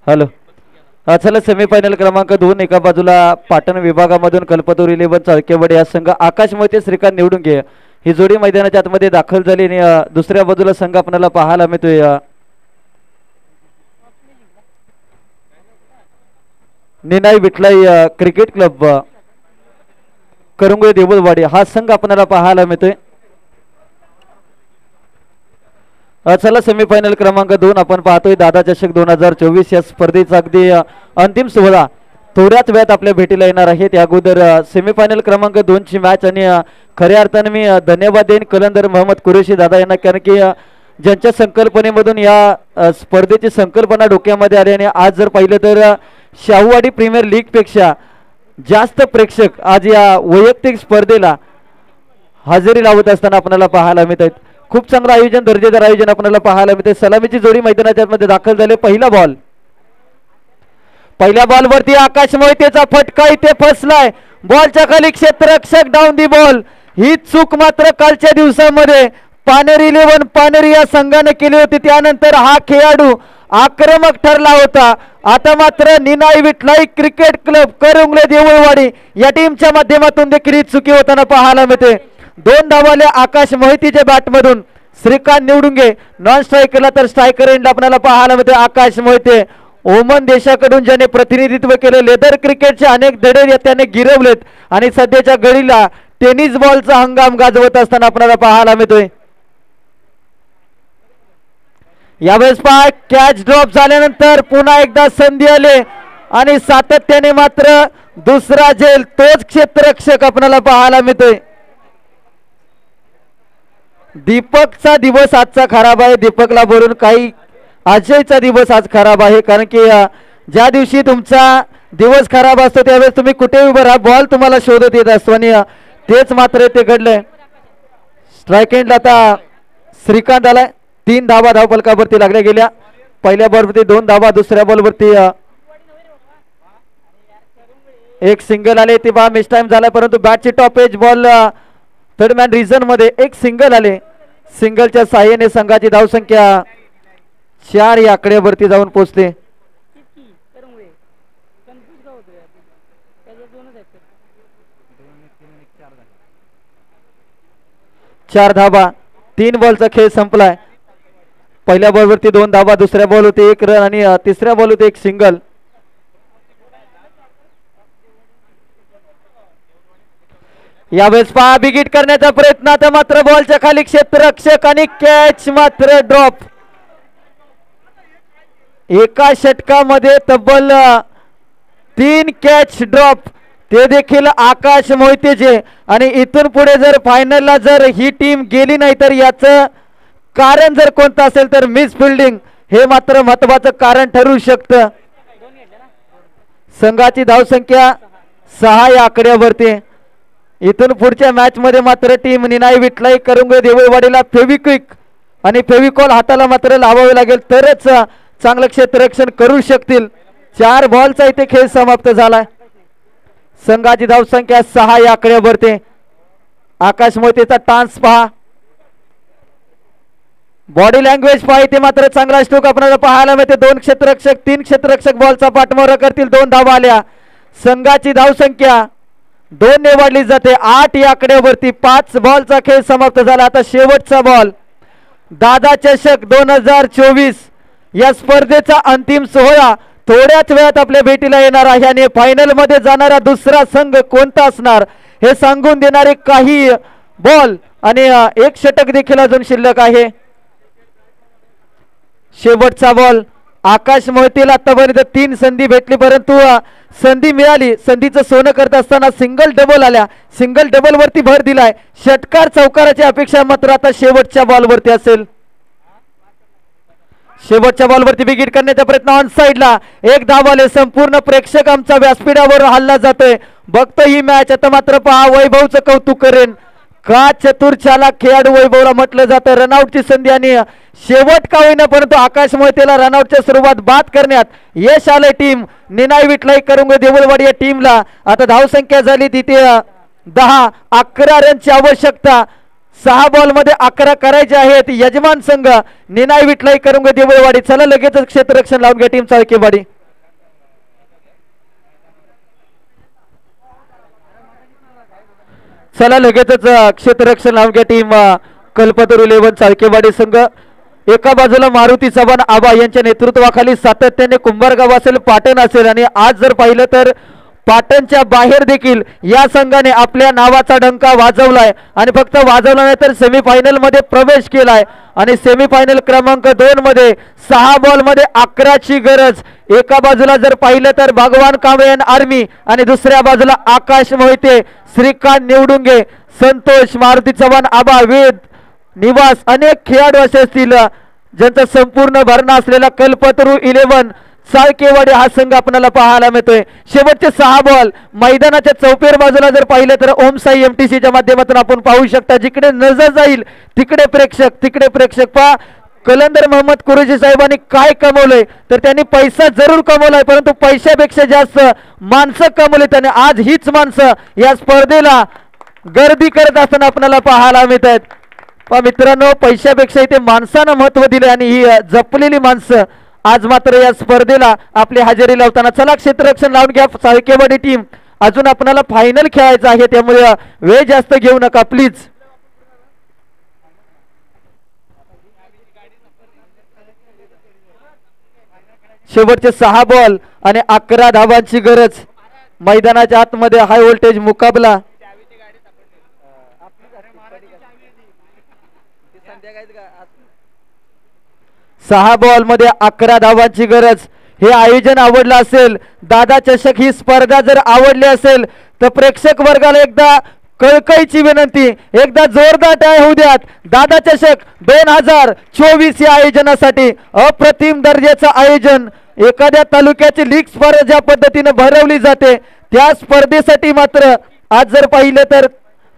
Hello. चला semifinal क्रमांक 2 एका बाजूला पाटण विभागामधून कल्पतरू 11 चाळकेवाडी या संघ आकाश मोहिते श्रीकांत निवडून घे ही जोडी मैदानाच्या आतमध्ये दाखल झाली आणि दुसऱ्या बाजूला संघ आपल्याला पाहायला मिळतोय निनाई विठलाई क्रिकेट क्लब करंगोळी देऊळवाडी हा संघ आपल्याला पाहायला मिळतोय. चला सेमीफायनल क्रमांक 2 आपण पाहतोय दादा चषक 2024 या स्पर्धेचा अगदी अंतिम सोहळा थोड्याच वेळात आपल्या भेटीला येणार आहे. त्या अगोदर सेमीफायनल क्रमांक 2 ची मॅच आणि खऱ्या अर्थाने मी धन्यवाद देईन कलंदर मोहम्मद कुरेशी दादा यांना कारण की ज्यांच्या संकल्पनेमधून या स्पर्धेची संकल्पना डोक्यामध्ये आली आणि आज जर पाहिलं तर शाहूवाडी प्रीमियर लीग पेक्षा जास्त प्रेक्षक आज या वैयक्तिक स्पर्धेला हजेरी लावत असताना आपल्याला पाहायला मिळत आहेत. खूप चांगलं आयोजन दर्जेदार आयोजन आपल्याला पाहायला मिळते. सलामीची जोडी मैदानाच्या मध्ये दाखल झाले. पहिल्या बॉल वरती आकाश मोहितेचा फटका इथे फसलाय. बॉलच्या खाली क्षेत्ररक्षक डाऊन दी बॉल. ही चूक मात्र कालच्या दिवसामध्ये पानेरी 11 पानेरी या संघाने केली होती. त्यानंतर हा खेळाडू आक्रमक ठरला होता. आता मात्र निनाई विठलाई क्रिकेट क्लब करंगळे देऊळवाडी या टीमच्या माध्यमातून देखील चुकी होताना पाहायला मिळते. 2 धावाले आकाश मोहितेच्या बॅट मधून श्रीकांत निवडून घे नॉन स्ट्रायकरला तर स्ट्रायकर एंड आपल्याला पाहायला मिळते. आकाश मोहिते ओमन देशाकडून ज्याने प्रतिनिधित्व केले लेदर क्रिकेटचे अनेक धडे त्याने गिरवलेत आणि सध्याच्या घडीला टेनिस बॉलचा हंगाम गाजवत असताना आपल्याला पाहायला मिळतोय. यावेळेस पहा कॅच ड्रॉप झाल्यानंतर पुन्हा एकदा संधी आले आणि सातत्याने मात्र दुसरा झेल तोच क्षेत्ररक्षक आपल्याला पाहायला मिळतोय. दीपकचा दिवस आजचा खराब आहे. दीपकला बोलून काही अजयचा दिवस आज खराब आहे कारण की ज्या दिवशी तुमचा दिवस खराब असतो त्यावेळेस तुम्ही कुठे उभं राहा बॉल तुम्हाला शोधत येत असतो आणि तेच मात्र ते घडलंय. स्ट्राइक एंड आता श्रीकांत आलाय. 3 धावा धावफलकावरती लागल्या गेल्या. पहिल्या बॉलवरती 2 धावा दुसऱ्या बॉलवरती एक सिंगल आले. ते बा मिस टाइम झाला परंतु बॅटची top edge ball third man region मध्ये एक सिंगल आले. सिंगलच्या साह्याने संघाची धावसंख्या 4 या आकड्यावरती जाऊन पोहोचते. 4 धावा 3 बॉलचा खेळ संपलाय. पहिल्या बॉलवरती 2 धावा दुसऱ्या बॉल होते 1 रन आणि तिसऱ्या बॉल होते 1 सिंगल. यावेळेस पहा बिगिट करण्याचा प्रयत्न आता मात्र बॉलच्या खाली क्षेत्ररक्षक आणि कॅच मात्र ड्रॉप. एका षटकामध्ये तब्बल 3 कॅच ड्रॉप ते देखील आकाश मोहितेचे आणि इथून पुढे जर फायनलला जर ही टीम गेली नाही तर याचं कारण जर कोणतं असेल तर मिस फिल्डिंग हे मात्र महत्वाचं कारण ठरू शकतं. संघाची धावसंख्या 6 या आकड्यावरती. इथून पुढच्या मॅच मध्ये मात्र टीम निनाई विठलाई करंगळे देऊळवाडीला फेविक्विक आणि फेविकॉल हाताला मात्र लावावे लागेल तरच चांगलं क्षेत्ररक्षण करू शकतील. 4 बॉलचा इथे खेळ समाप्त झालाय. संघाची धावसंख्या 6 या आकड्यावरती. आकाश मोहितेचा टान्स पहा. बॉडी लँग्वेज पहा. इथे मात्र चांगला स्ट्रोक आपल्याला पाहायला मिळते. 2 क्षेत्ररक्षक 3 क्षेत्ररक्षक बॉलचा पाठमोहरा करतील. 2 धावा आल्या. संघाची धावसंख्या 2 ने वाढली जाते. 8 या आकड्यावरती. 5 बॉलचा खेळ समाप्त झाला. आता शेवटचा बॉल. दादा चषक 2024 या स्पर्धेचा अंतिम सोहळा थोड्याच वेळात आपल्या भेटीला येणार आहे आणि फायनल मध्ये जाणारा दुसरा संघ कोणता असणार हे सांगून देणारे काही बॉल आणि 1 षटक देखील अजून शिल्लक आहे. शेवटचा बॉल. आकाश मोहितेला आतापर्यंत 3 संधी भेटली परंतु संधी मिळाली. संधीचं सोनं करत असताना सिंगल डबल आल्या. सिंगल डबल वरती भर दिलाय. षटकार चौकाराची अपेक्षा मात्र आता शेवटच्या बॉलवरती असेल. शेवटच्या बॉलवरती बिगिट करण्याचा प्रयत्न ऑन साइडला. 1 धाव आले. संपूर्ण प्रेक्षक आमचा व्यासपीठावर हल्ला जातोय. बघतो ही मॅच. आता मात्र पहा वैभवचं कौतुक करेन. का चतुर चालाक खेळाडू वैभवला म्हटलं जातं. रनआउटची संधी आणि शेवट का होईना परंतु आकाश मोहितेला रनआउटच्या सुरुवात बाद करण्यात यश आले. टीम निनाई विठलाई करंगळे देऊळवाडी या टीमला आता धावसंख्या झाली तिथे 10. 11 रनची आवश्यकता. 6 बॉल मध्ये 11 करायचे आहेत. यजमान संघ निनाय विठलाई करून देवळवाडी. चला लगेच क्षेत्ररक्षण लावून घ्या टीम चाळकेवाडी. चला लगेचच क्षेत्ररक्षण लावून घ्या टीम कल्पतरू 11 चाळकेवाडी संघ. एका बाजूला मारुती चव्हाण आबा यांच्या नेतृत्वाखाली सातत्याने कुंभारगाव असेल, पाटण असेल आणि आज जर पाहिलं तर पाटणच्या बाहेर देखील या संघाने आपल्या नावाचा डंका वाजवलाय आणि फक्त वाजवला नाही तर सेमीफायनल मध्ये प्रवेश केलाय. आणि सेमीफायनल क्रमांक 2 मध्ये 6 बॉल मध्ये 11ची गरज. एका बाजूला जर पाहिलं तर भगवान कांबळे आर्मी आणि दुसऱ्या बाजूला आकाश मोहिते, श्रीकांत निवडुंगे, संतोष, मारुती चव्हाण आबा, वेद निवास अनेक खेळाडू असे असतील ज्यांचा संपूर्ण भरणा असलेला कल्पतरू 11 चाळकेवाडी हा संघ आपल्याला पाहायला मिळतोय. शेवटचे 6 बॉल मैदानाच्या चौपेर बाजूला जर पाहिलं तर ओम साई एमटीसीच्या माध्यमातून आपण पाहू शकता. जिकडे नजर जाईल तिकडे प्रेक्षक पहा. कलंदर मोहम्मद कुरेशी साहेबांनी काय कमवलंय तर त्यांनी पैसा जरूर कमवलाय, परंतु पैशापेक्षा जास्त माणसं कमवले त्यांनी. आज हीच माणसं या स्पर्धेला गर्दी करत असताना आपल्याला पाहायला मिळत आहेत. पहा मित्रांनो, पैशापेक्षा इथे माणसानं महत्व दिले आणि ही जपलेली माणसं आज मात्र या स्पर्धेला आपली हजेरी लावताना. चला क्षेत्ररक्षण लावून घ्या चाळकेवाडी टीम. अजून आपल्याला फायनल खेळायचं आहे, त्यामुळे वेळ जास्त घेऊ नका प्लीज. शेवटचे 6 बॉल आणि 11 धावांची गरज. मैदानाच्या आतमध्ये हाय व्होल्टेज मुकाबला. 6 बॉल मध्ये 11 धावांची गरज. हे आयोजन आवडलं असेल, दादा चषक ही स्पर्धा जर आवडली असेल तर प्रेक्षक वर्गाला एकदा कळकळीची विनंती, एकदा जोरदार टाळ्या होऊ द्यात. दादा चषक 2024 या आयोजनासाठी अप्रतिम दर्जाचं आयोजन. एखाद्या तालुक्याची लीग स्पर्धा ज्या पद्धतीने भरवली जाते त्या स्पर्धेसाठी मात्र आज जर पाहिलं तर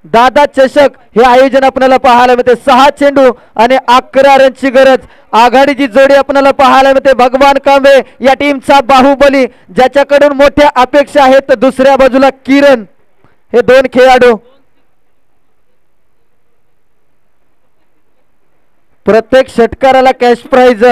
दादा चषक हे आयोजन आपल्याला पाहायला मिळते. 6 चेंडू आणि 11 रनची गरज. आघाडीची जोडी आपल्याला पाहायला मिळते. भगवान कांबळे या टीमचा बाहुबली, ज्याच्याकडून मोठ्या अपेक्षा आहेत. दुसऱ्या बाजूला किरण, हे 2 खेळाडू. प्रत्येक षटकाराला कॅश प्राइज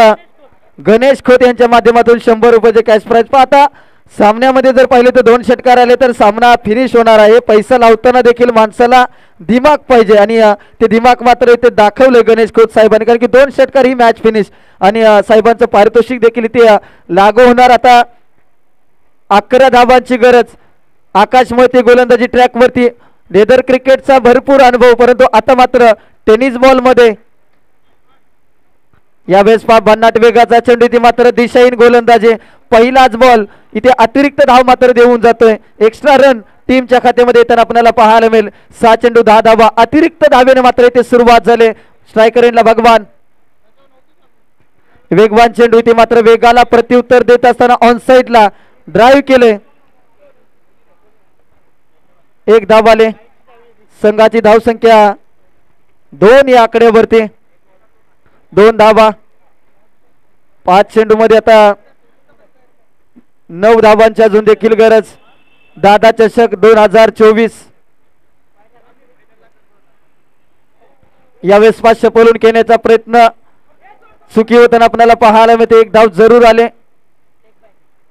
गणेश खोत यांच्या माध्यमातून 100 रुपयाचे कॅश प्राइज. पाहता सामन्यामध्ये जर पाहिले तर 2 षटकार आले तर सामना फिनिश होणार आहे. पैसा लावताना देखील माणसाला दिमाग पाहिजे आणि ते दिमाग मात्र इथे दाखवले गणेश खोत साहेबांनी, कारण की 2 षटकार ही मॅच फिनिश आणि साहेबांचं पारितोषिक देखील इथे लागू होणार. आता 11 धावांची गरज. आकाश मोहिते गोलंदाजी ट्रॅक वरती. लेदर क्रिकेटचा भरपूर अनुभव, परंतु आता मात्र टेनिस बॉल मध्ये यावेळेस भन्नाट वेगाचा चेंडू इथे मात्र दिशाहीन गोलंदाजी. पहिलाच बॉल इथे अतिरिक्त धाव मात्र देऊन जातोय. एक्स्ट्रा रन टीमच्या खात्यामध्ये येताना आपल्याला पाहायला मिळेल. 6 चेंडू 10 धावा. अतिरिक्त धावेने मात्र इथे सुरुवात झाली. स्ट्रायकर एंडला भगवान. वेगवान चेंडू इथे मात्र वेगाला प्रत्युत्तर देत असताना ऑन साइडला ड्राईव्ह केले. 1 धाव आले. संघाची धावसंख्या 2 या आकड्यावरती. 2 धावा. 5 चेंडू मध्ये आता 9 धावांची अजून देखील गरज. दादा चषक 2024 यावेळेस 5 पळून घेण्याचा प्रयत्न चुकी होताना आपल्याला पाहायला मिळते. 1 धाव जरूर आले.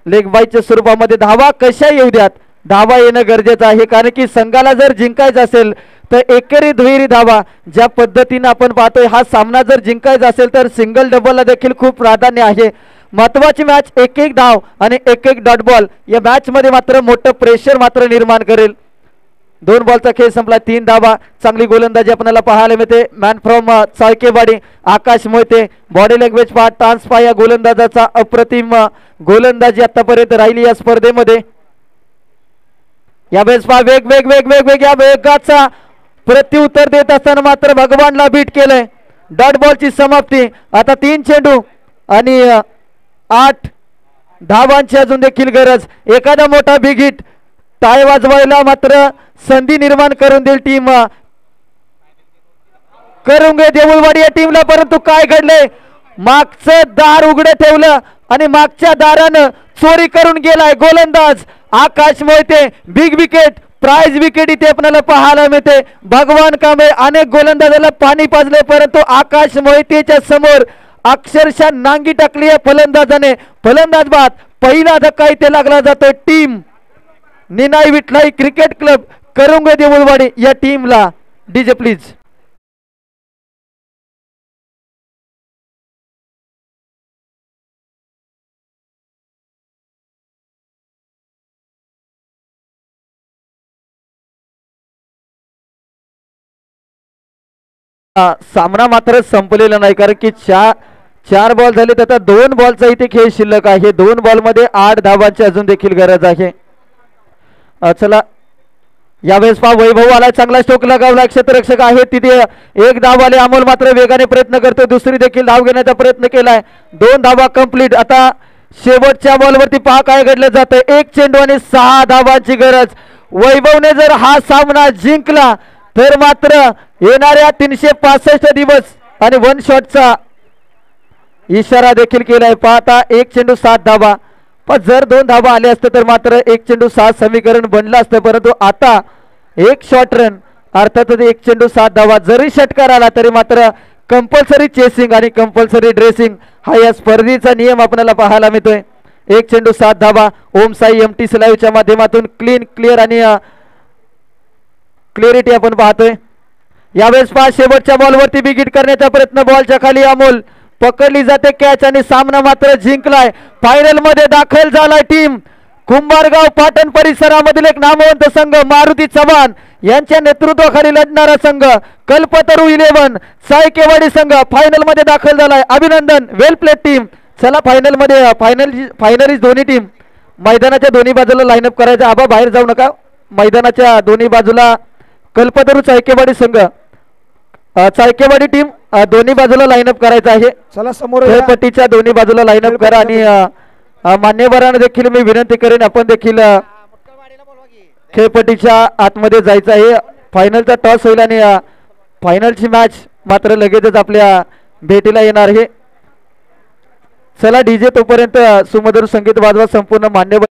लेग बायच्या स्वरूपामध्ये धावा कशा येऊ द्यात, धावा येणं गरजेचं आहे, कारण की संघाला जर जिंकायचं असेल तर एकेरी दुहेरी धावा ज्या पद्धतीने आपण पाहतोय हा सामना जर जिंकायचा असेल तर सिंगल डबलला देखील खूप प्राधान्य आहे. महत्वाची मॅच 1-1 धाव आणि 1-1 डॉट बॉल या मॅच मध्ये मात्र मोठं प्रेशर मात्र निर्माण करेल. 2 बॉलचा खेळ संपला. 3 धावा. चांगली गोलंदाजी आपल्याला पाहायला मिळते. Man from Chalkewadi Akash Mohite. Body language पहा, टान्स पहा. या गोलंदाजाचा अप्रतिम गोलंदाजी आतापर्यंत राहिली या स्पर्धेमध्ये. यावेळेस पहा वेग वेग वेग वेग वेग या वेगाचा प्रत्युत्तर देत असताना मात्र भगवानला बीट केलंय. डॉट बॉलची समाप्ती. आता 3 चेंडू आणि 8 धावांची अजून देखील गरज. एखादा मोठा बिग हिट टाळी वाजवायला मात्र संधी निर्माण करून देईल टीम करुंगे देऊळवाडी या टीमला. परंतु काय घडलंय, मागचं दार उघडं ठेवलं आणि मागच्या दारानं चोरी करून गेलाय गोलंदाज Akash Mohite. Big wicket prize wicket इथे आपल्याला पाहायला मिळते. भगवान कांबळे अनेक गोलंदाजाला पाणी पाजले परंतु आकाश मोहितेच्या समोर अक्षरशः नांगी टाकली आहे फलंदाजाने. फलंदाज बाद. पहिला धक्का इथे लागला जातो team Ninai विठलाई cricket club करुंगे Deulwadi या टीमला. DJ please. सामना मात्र संपलेला नाही कारण की चार बॉल झाले आता 2 बॉलचा इथे खेळ शिल्लक आहे. 2 बॉल मध्ये 8 धावांची अजून देखील गरज आहे. चला यावेळेस पहा वैभव आला. चांगला स्ट्रोक लगावला. क्षेत्ररक्षक आहे तिथे 1 धाव आले. अमोल मात्र वेगाने प्रयत्न करतो. दुसरी देखील धाव घेण्याचा प्रयत्न केलाय. 2 धावा कंप्लीट. आता शेवटच्या बॉलवरती पहा काय घडलं जातं. 1 चेंडू आणि 6 धावांची गरज. वैभवने जर हा सामना जिंकला तर मात्र येणाऱ्या 365 दिवस आणि 1 शॉटचा इशारा देखील केलाय. पाहता 1 चेंडू 7 धावा. पण जर 2 धावा आले असते तर मात्र 1 चेंडू 7 समीकरण बनलं असतं परंतु आता 1 शॉट रन अर्थातच 1 चेंडू 7 धावा. जरी षटकार आला तरी मात्र कंपल्सरी चेसिंग आणि कंपल्सरी ड्रेसिंग हा या स्पर्धेचा नियम आपल्याला पाहायला मिळतोय. 1 चेंडू 7 धावा. ओम साई MT लाईव्हच्या माध्यमातून क्लीन क्लिअर आणि क्लिअरिटी आपण पाहतोय. यावेळेस पहा शेवटच्या बॉलवरती बिगिट करण्याचा प्रयत्न. बॉलच्या खाली अमोल पकडली जाते कॅच आणि सामना मात्र जिंकलाय. फायनल मध्ये दाखल झालाय टीम कुंभारगाव पाटण परिसरामधील एक नामवंत संघ मारुती चव्हाण यांच्या नेतृत्वाखाली लढणारा संघ कल्पतरू 11 सायकेवाडी संघ फायनल मध्ये दाखल झालाय. अभिनंदन. वेल प्लेड टीम. चला फायनल मध्ये फायनलिस्ट दोन्ही टीम मैदानाच्या दोन्ही बाजूला लाईनअप करायचा. आबा बाहेर जाऊ नका. मैदानाच्या दोन्ही बाजूला कल्पतरू चायकेवाडी संघ चायकेवाडी टीम दोन्ही बाजूला लाईनअप करायचं आहे. चला समोर खेळपट्टीच्या दोन्ही बाजूला लाईनअप करा आणि मान्यवरांना देखील मी विनंती करेन आपण देखील खेळपट्टीच्या आतमध्ये जायचं आहे. फायनलचा टॉस होईल आणि फायनलची मॅच मात्र लगेचच आपल्या भेटीला येणार आहे. चला डीजे तोपर्यंत सुमधुर संगीत वाजवा. संपूर्ण मान्यवर